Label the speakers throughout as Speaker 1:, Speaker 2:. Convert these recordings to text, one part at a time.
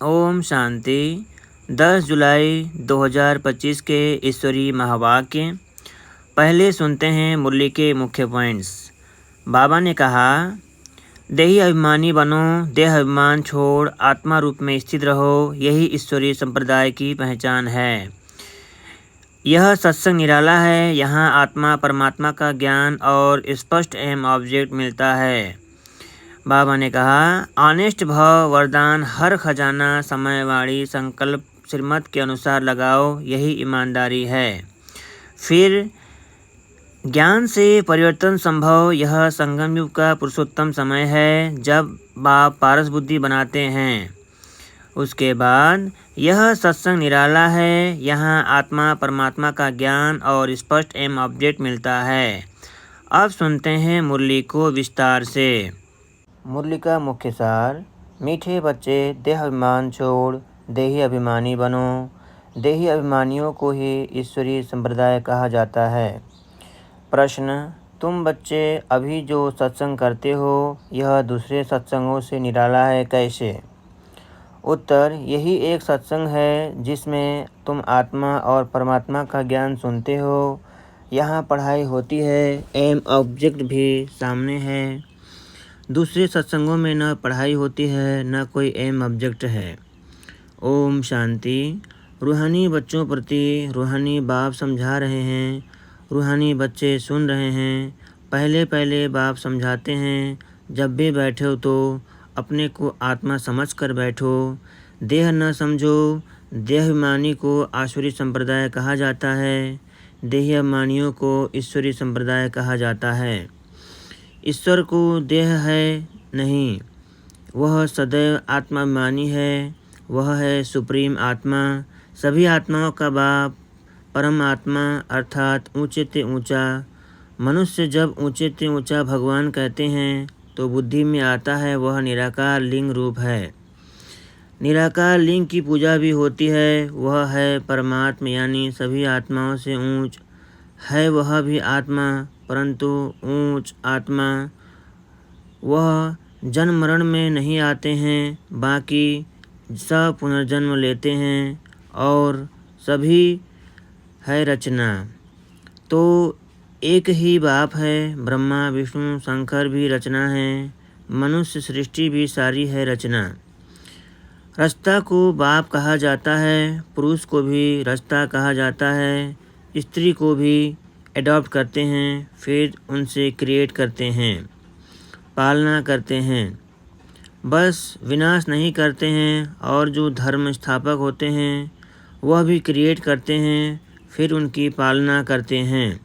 Speaker 1: ओम शांति। 10 जुलाई 2025 के ईश्वरीय महावाक्य। पहले सुनते हैं मुरली के मुख्य पॉइंट्स। बाबा ने कहा, देही अभिमानी बनो, देह अभिमान छोड़ आत्मा रूप में स्थित रहो, यही ईश्वरीय संप्रदाय की पहचान है। यह सत्संग निराला है। यहाँ आत्मा परमात्मा का ज्ञान और स्पष्ट एम ऑब्जेक्ट मिलता है। बाबा ने कहा, ऑनेस्ट भाव वरदान हर खजाना समय वाणी संकल्प श्रीमत के अनुसार लगाओ, यही ईमानदारी है। फिर ज्ञान से परिवर्तन संभव। यह संगम युग का पुरुषोत्तम समय है जब बाप पारस बुद्धि बनाते हैं। उसके बाद यह सत्संग निराला है। यहाँ आत्मा परमात्मा का ज्ञान और स्पष्ट एम ऑब्जेक्ट मिलता है। अब सुनते हैं मुरली को विस्तार से। मुरली का मुख्य सार। मीठे बच्चे, देह अभिमान छोड़ देही अभिमानी बनो। देही अभिमानियों को ही ईश्वरीय संप्रदाय कहा जाता है। प्रश्न, तुम बच्चे अभी जो सत्संग करते हो, यह दूसरे सत्संगों से निराला है कैसे? उत्तर, यही एक सत्संग है जिसमें तुम आत्मा और परमात्मा का ज्ञान सुनते हो। यहाँ पढ़ाई होती है, एम ऑब्जेक्ट भी सामने है। दूसरे सत्संगों में न पढ़ाई होती है, न कोई एम ऑब्जेक्ट है। ओम शांति। रूहानी बच्चों प्रति रूहानी बाप समझा रहे हैं। रूहानी बच्चे सुन रहे हैं। पहले पहले बाप समझाते हैं, जब भी बैठो तो अपने को आत्मा समझ कर बैठो, देह न समझो। देहाभिमानी को आसुरी संप्रदाय कहा जाता है। देहाभिमानियों को ईश्वरीय संप्रदाय कहा जाता है। ईश्वर को देह है नहीं, वह सदैव आत्माभिमानी है। वह है सुप्रीम आत्मा, सभी आत्माओं का बाप, परम आत्मा अर्थात ऊंचे से ऊंचा। मनुष्य जब ऊंचे से ऊंचा भगवान कहते हैं तो बुद्धि में आता है वह निराकार लिंग रूप है। निराकार लिंग की पूजा भी होती है। वह है परमात्मा, यानी सभी आत्माओं से ऊंच है। वह भी आत्मा, परंतु ऊंच आत्मा। वह जन्म मरण में नहीं आते हैं, बाकी सब पुनर्जन्म लेते हैं और सभी है रचना। तो एक ही बाप है। ब्रह्मा विष्णु शंकर भी रचना है। मनुष्य सृष्टि भी सारी है रचना। रचता को बाप कहा जाता है। पुरुष को भी रचता कहा जाता है। स्त्री को भी एडॉप्ट करते हैं, फिर उनसे क्रिएट करते हैं, पालना करते हैं। बस विनाश नहीं करते हैं। और जो धर्म स्थापक होते हैं वह भी क्रिएट करते हैं, फिर उनकी पालना करते हैं।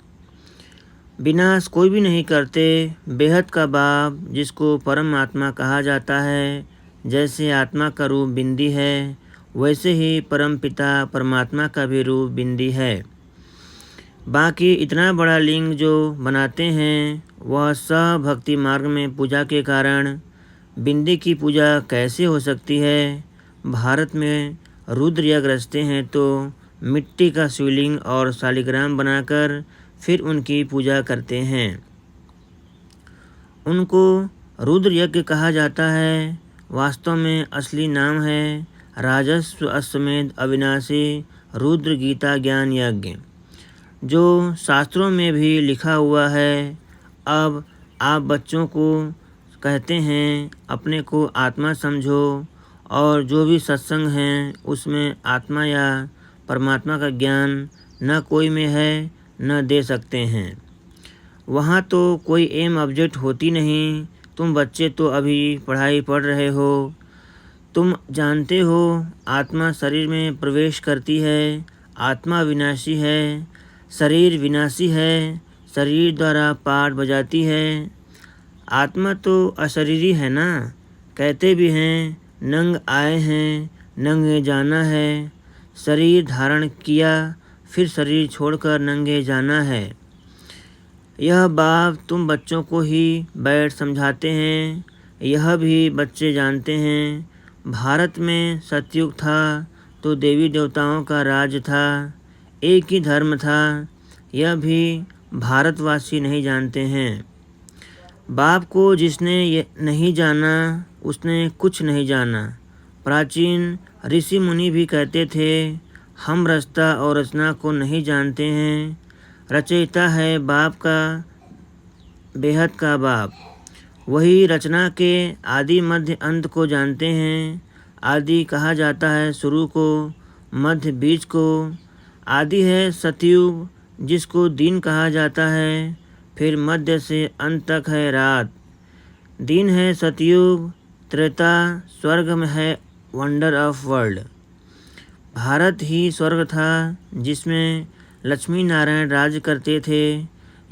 Speaker 1: विनाश कोई भी नहीं करते। बेहद का बाप जिसको परम आत्मा कहा जाता है, जैसे आत्मा का रूप बिंदी है, वैसे ही परम पिता परमात्मा का भी रूप बिंदी है। बाकी इतना बड़ा लिंग जो बनाते हैं वह सब भक्ति मार्ग में पूजा के कारण। बिंदी की पूजा कैसे हो सकती है? भारत में रुद्र यज्ञ रचते हैं तो मिट्टी का शिवलिंग और शालिग्राम बनाकर फिर उनकी पूजा करते हैं। उनको रुद्र यज्ञ कहा जाता है। वास्तव में असली नाम है राजस्व अश्वमेध अविनाशी रुद्र गीता ज्ञान यज्ञ, जो शास्त्रों में भी लिखा हुआ है। अब आप बच्चों को कहते हैं अपने को आत्मा समझो, और जो भी सत्संग हैं उसमें आत्मा या परमात्मा का ज्ञान न कोई में है न दे सकते हैं। वहाँ तो कोई एम ऑब्जेक्ट होती नहीं। तुम बच्चे तो अभी पढ़ाई पढ़ रहे हो। तुम जानते हो आत्मा शरीर में प्रवेश करती है। आत्मा विनाशी है, शरीर विनाशी है। शरीर द्वारा पाठ बजाती है। आत्मा तो अशरीरी है ना। कहते भी हैं नंग आए हैं, नंगे जाना है। शरीर धारण किया, फिर शरीर छोड़कर नंगे जाना है। यह बाप तुम बच्चों को ही बैठ समझाते हैं। यह भी बच्चे जानते हैं। भारत में सतयुग था तो देवी देवताओं का राज था, एक ही धर्म था। यह भी भारतवासी नहीं जानते हैं। बाप को जिसने ये नहीं जाना उसने कुछ नहीं जाना। प्राचीन ऋषि मुनि भी कहते थे, हम रचता और रचना को नहीं जानते हैं। रचयिता है बाप का बेहद का बाप, वही रचना के आदि मध्य अंत को जानते हैं। आदि कहा जाता है शुरू को, मध्य बीच को। आदि है सतयुग, जिसको दिन कहा जाता है, फिर मध्य से अंत तक है रात। दिन है सतयुग, त्रेता स्वर्ग में है वंडर ऑफ वर्ल्ड। भारत ही स्वर्ग था जिसमें लक्ष्मी नारायण राज करते थे।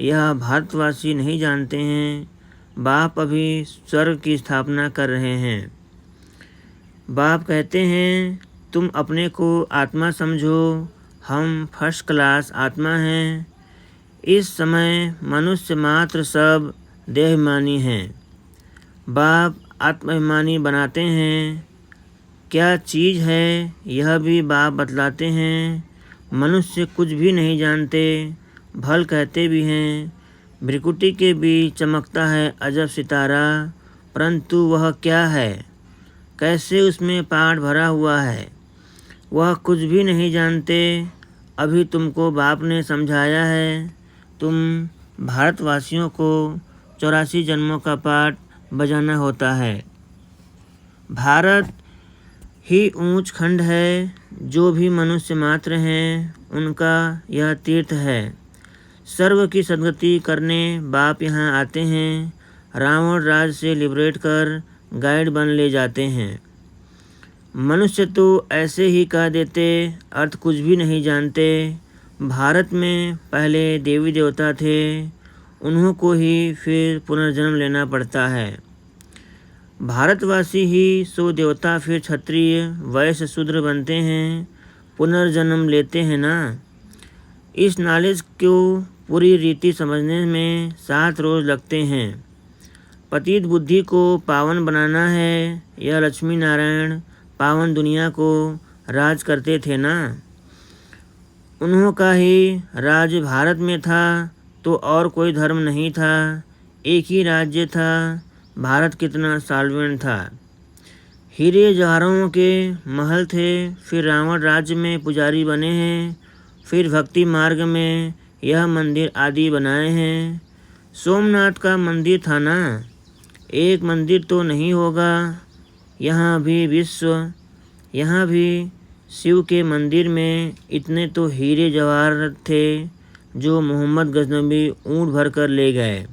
Speaker 1: यह भारतवासी नहीं जानते हैं। बाप अभी स्वर्ग की स्थापना कर रहे हैं। बाप कहते हैं, तुम अपने को आत्मा समझो, हम फर्स्ट क्लास आत्मा हैं। इस समय मनुष्य मात्र सब देहाभिमानी हैं। बाप आत्माभिमानी बनाते हैं। क्या चीज़ है यह भी बाप बतलाते हैं। मनुष्य कुछ भी नहीं जानते, भल कहते भी हैं। भ्रिकुटी के बीच चमकता है अजब सितारा, परंतु वह क्या है, कैसे उसमें पाठ भरा हुआ है, वह कुछ भी नहीं जानते। अभी तुमको बाप ने समझाया है। तुम भारतवासियों को 84 जन्मों का पाठ बजाना होता है। भारत ही ऊंच खंड है। जो भी मनुष्य मात्र हैं उनका यह तीर्थ है। सर्व की सद्गति करने बाप यहाँ आते हैं। रावण राज से लिबरेट कर गाइड बन ले जाते हैं। मनुष्य तो ऐसे ही कह देते, अर्थ कुछ भी नहीं जानते। भारत में पहले देवी देवता थे, उन्हों को ही फिर पुनर्जन्म लेना पड़ता है। भारतवासी ही सो देवता फिर क्षत्रिय वैश्य शूद्र बनते हैं, पुनर्जन्म लेते हैं ना। इस नॉलेज को पूरी रीति समझने में 7 रोज लगते हैं। पतित बुद्धि को पावन बनाना है। यह लक्ष्मी नारायण पावन दुनिया को राज करते थे ना। उन्हों का ही राज्य भारत में था तो और कोई धर्म नहीं था, एक ही राज्य था। भारत कितना साल्वेंट था। हीरे जवाहरों के महल थे, फिर रावण राज्य में पुजारी बने हैं, फिर भक्ति मार्ग में यह मंदिर आदि बनाए हैं। सोमनाथ का मंदिर था ना, एक मंदिर तो नहीं होगा। यहाँ भी शिव के मंदिर में इतने तो हीरे जवाहर थे जो मोहम्मद गजनबी ऊँट भर कर ले गए।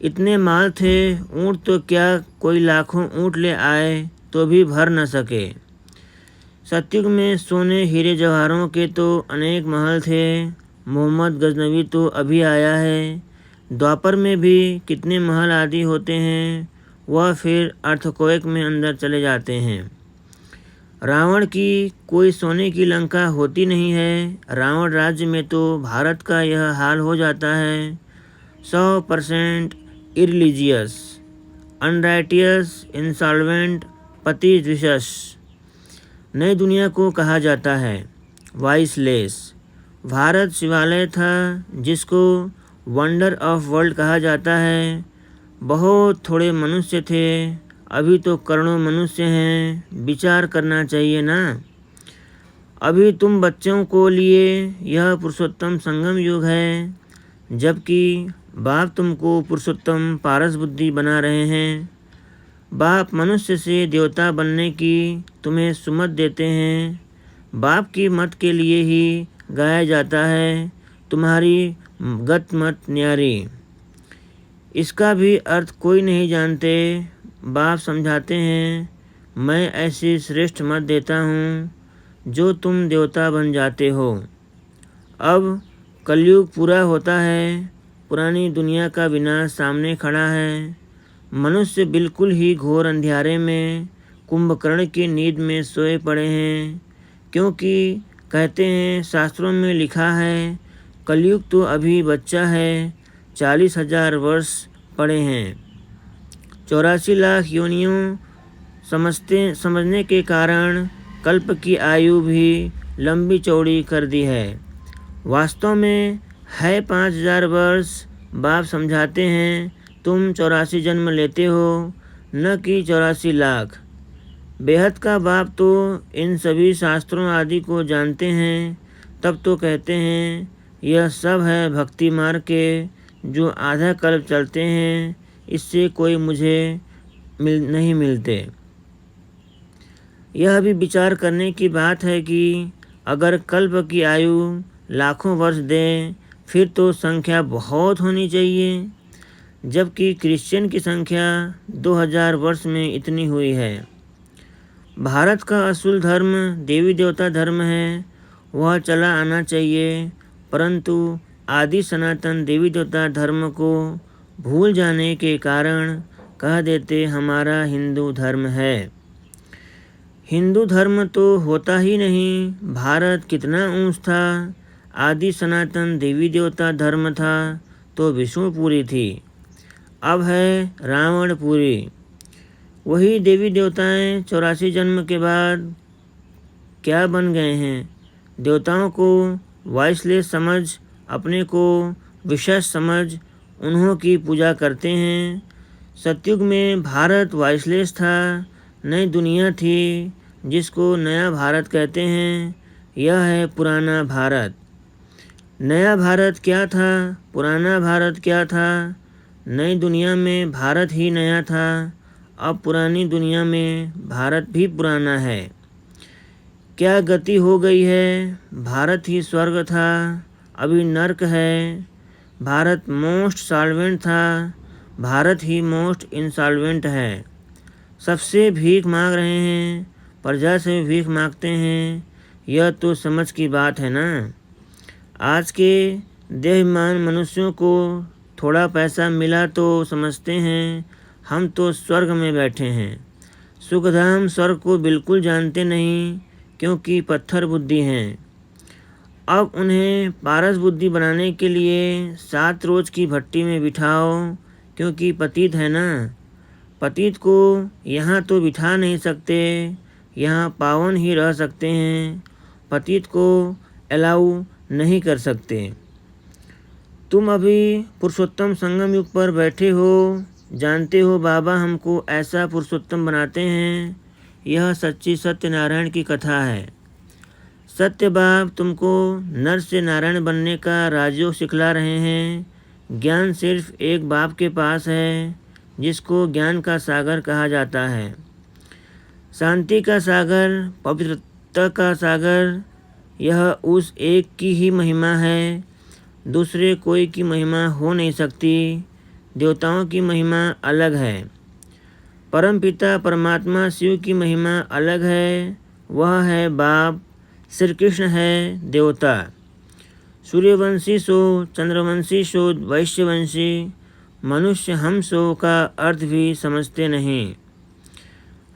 Speaker 1: इतने माल थे, ऊँट तो क्या कोई लाखों ऊँट ले आए तो भी भर न सके। सतयुग में सोने हीरे जवाहरों के तो अनेक महल थे। मोहम्मद गजनबी तो अभी आया है। द्वापर में भी कितने महल आदि होते हैं, वह फिर अर्थक्वेक में अंदर चले जाते हैं। रावण की कोई सोने की लंका होती नहीं है। रावण राज्य में तो भारत का यह हाल हो जाता है। 100% इरिलीजियस, अनराइटियस, इंसॉल्वेंट, पति द्विषस। नई दुनिया को कहा जाता है वाइसलेस। भारत शिवालय था जिसको वंडर ऑफ वर्ल्ड कहा जाता है। बहुत थोड़े मनुष्य थे, अभी तो करोड़ों मनुष्य हैं। विचार करना चाहिए ना। अभी तुम बच्चों को लिए यह पुरुषोत्तम संगम युग है, जबकि बाप तुमको पुरुषोत्तम पारस बुद्धि बना रहे हैं। बाप मनुष्य से देवता बनने की तुम्हें सुमत देते हैं। बाप की मत के लिए ही गाया जाता है, तुम्हारी गत मत न्यारी। इसका भी अर्थ कोई नहीं जानते। बाप समझाते हैं, मैं ऐसी श्रेष्ठ मत देता हूँ जो तुम देवता बन जाते हो। अब कलयुग पूरा होता है, पुरानी दुनिया का विनाश सामने खड़ा है। मनुष्य बिल्कुल ही घोर अंधियारे में कुंभकर्ण की नींद में सोए पड़े हैं, क्योंकि कहते हैं शास्त्रों में लिखा है कलयुग तो अभी बच्चा है, 40,000 वर्ष पड़े हैं। 84 लाख योनियों समझने के कारण कल्प की आयु भी लंबी चौड़ी कर दी है। वास्तव में है 5,000 वर्ष। बाप समझाते हैं तुम 84 जन्म लेते हो, न कि 84 लाख। बेहद का बाप तो इन सभी शास्त्रों आदि को जानते हैं, तब तो कहते हैं यह सब है भक्ति मार्ग के जो आधा कल्प चलते हैं, इससे कोई मुझे नहीं मिलते। यह भी विचार करने की बात है कि अगर कल्प की आयु लाखों वर्ष दें, फिर तो संख्या बहुत होनी चाहिए, जबकि क्रिश्चियन की संख्या 2000 वर्ष में इतनी हुई है। भारत का असूल धर्म देवी देवता धर्म है, वह चला आना चाहिए, परंतु आदि सनातन देवी देवता धर्म को भूल जाने के कारण कह देते हमारा हिंदू धर्म है। हिंदू धर्म तो होता ही नहीं। भारत कितना ऊंच था। आदि सनातन देवी देवता धर्म था तो विष्णुपुरी थी, अब है रावणपुरी। वही देवी देवताएं 84 जन्म के बाद क्या बन गए हैं। देवताओं को वॉइसलेस समझ, अपने को विशेष समझ उन्हों की पूजा करते हैं। सतयुग में भारत वॉइसलेस था, नई दुनिया थी जिसको नया भारत कहते हैं। यह है पुराना भारत। नया भारत क्या था, पुराना भारत क्या था। नई दुनिया में भारत ही नया था, अब पुरानी दुनिया में भारत भी पुराना है। क्या गति हो गई है। भारत ही स्वर्ग था, अभी नर्क है। भारत मोस्ट सॉल्वेंट था, भारत ही मोस्ट इंसॉल्वेंट है। सबसे भीख मांग रहे हैं, प्रजा से भीख मांगते हैं। यह तो समझ की बात है ना। आज के देहमान मनुष्यों को थोड़ा पैसा मिला तो समझते हैं हम तो स्वर्ग में बैठे हैं। सुखधाम स्वर्ग को बिल्कुल जानते नहीं, क्योंकि पत्थर बुद्धि हैं। अब उन्हें पारस बुद्धि बनाने के लिए 7 रोज की भट्टी में बिठाओ, क्योंकि पतित है ना। पतित को यहाँ तो बिठा नहीं सकते, यहाँ पावन ही रह सकते हैं। पतित को अलाउ नहीं कर सकते। तुम अभी पुरुषोत्तम संगम युग पर बैठे हो, जानते हो बाबा हमको ऐसा पुरुषोत्तम बनाते हैं। यह सच्ची सत्यनारायण की कथा है। सत्य बाप तुमको नर से नारायण बनने का राजयोग सिखला रहे हैं। ज्ञान सिर्फ एक बाप के पास है, जिसको ज्ञान का सागर कहा जाता है। शांति का सागर, पवित्रता का सागर, यह उस एक की ही महिमा है। दूसरे कोई की महिमा हो नहीं सकती। देवताओं की महिमा अलग है, परमपिता परमात्मा शिव की महिमा अलग है, वह है बाप। श्री कृष्ण है देवता। सूर्यवंशी सो, चंद्रवंशी सो, वैश्यवंशी, मनुष्य हम सो का अर्थ भी समझते नहीं।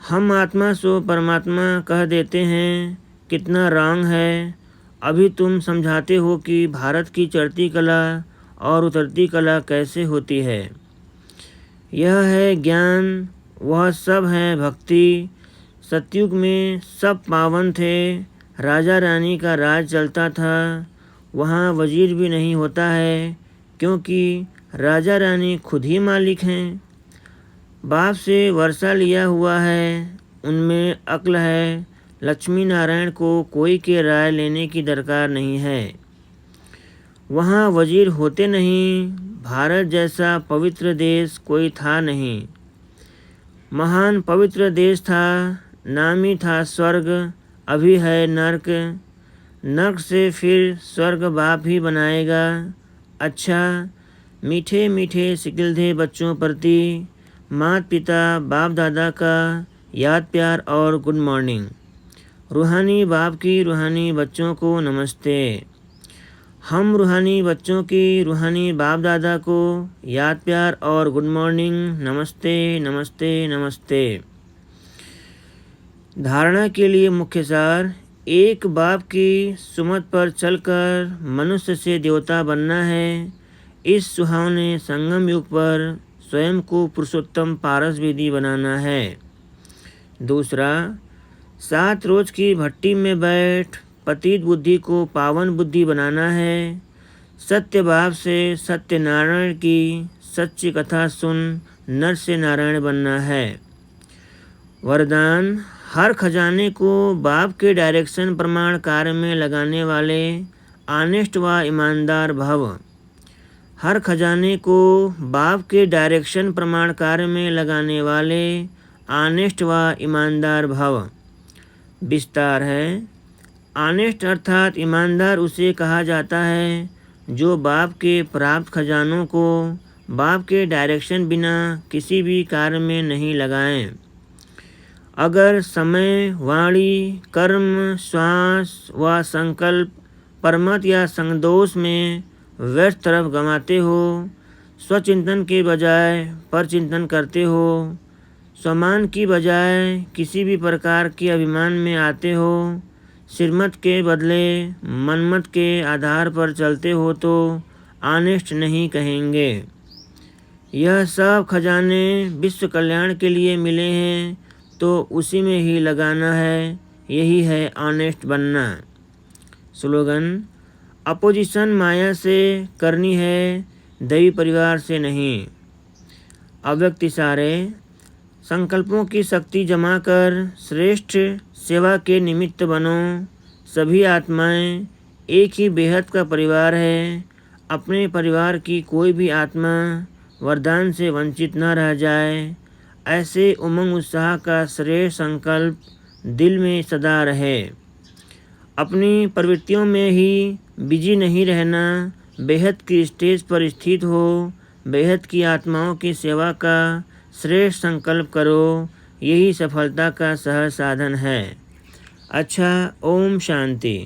Speaker 1: हम आत्मा सो परमात्मा कह देते हैं, कितना रॉन्ग है। अभी तुम समझाते हो कि भारत की चढ़ती कला और उतरती कला कैसे होती है। यह है ज्ञान, वह सब है भक्ति। सतयुग में सब पावन थे, राजा रानी का राज चलता था। वहाँ वजीर भी नहीं होता है, क्योंकि राजा रानी खुद ही मालिक हैं। बाप से वर्षा लिया हुआ है, उनमें अक्ल है। लक्ष्मी नारायण को कोई के राय लेने की दरकार नहीं है। वहाँ वजीर होते नहीं। भारत जैसा पवित्र देश कोई था नहीं। महान पवित्र देश था, नाम ही था स्वर्ग, अभी है नर्क। नर्क से फिर स्वर्ग बाप ही बनाएगा। अच्छा, मीठे मीठे सिकिलधे बच्चों प्रति माता पिता बाप दादा का याद प्यार और गुड मॉर्निंग। रूहानी बाप की रूहानी बच्चों को नमस्ते। हम रूहानी बच्चों की रूहानी बाप दादा को याद प्यार और गुड मॉर्निंग, नमस्ते नमस्ते नमस्ते। धारणा के लिए मुख्य सार, एक बाप की सुमत पर चलकर मनुष्य से देवता बनना है। इस सुहावने संगम युग पर स्वयं को पुरुषोत्तम पारस विधि बनाना है। दूसरा, 7 रोज की भट्टी में बैठ पतित बुद्धि को पावन बुद्धि बनाना है। सत्य बाप से सत्यनारायण की सच्ची कथा सुन नर से नारायण बनना है। वरदान, हर खजाने को बाप के डायरेक्शन प्रमाण कार्य में लगाने वाले ऑनेस्ट व ईमानदार भव। हर खजाने को बाप के डायरेक्शन प्रमाण कार्य में लगाने वाले ऑनेस्ट व ईमानदार भव। विस्तार है। ऑनेस्ट अर्थात ईमानदार उसे कहा जाता है जो बाप के प्राप्त खजानों को बाप के डायरेक्शन बिना किसी भी कार्य में नहीं लगाएं। अगर समय, वाणी, कर्म, श्वास व संकल्प परमत या संदोष में व्यर्थ तरफ गंवाते हो, स्वचिंतन के बजाय परचिंतन करते हो, स्वमान की बजाय किसी भी प्रकार के अभिमान में आते हो, सिरमत के बदले मनमत के आधार पर चलते हो तो ऑनेस्ट नहीं कहेंगे। यह सब खजाने विश्व कल्याण के लिए मिले हैं तो उसी में ही लगाना है। यही है ऑनेस्ट बनना। स्लोगन: अपोजिशन माया से करनी है, दैवी परिवार से नहीं। अव्यक्त इशारे: संकल्पों की शक्ति जमा कर श्रेष्ठ सेवा के निमित्त बनो। सभी आत्माएं एक ही बेहद का परिवार है। अपने परिवार की कोई भी आत्मा वरदान से वंचित न रह जाए, ऐसे उमंग उत्साह का श्रेष्ठ संकल्प दिल में सदा रहे। अपनी प्रवृत्तियों में ही बिजी नहीं रहना, बेहद की स्टेज पर स्थित हो, बेहद की आत्माओं की सेवा का श्रेष्ठ संकल्प करो। यही सफलता का सहज साधन है। अच्छा, ओम शांति।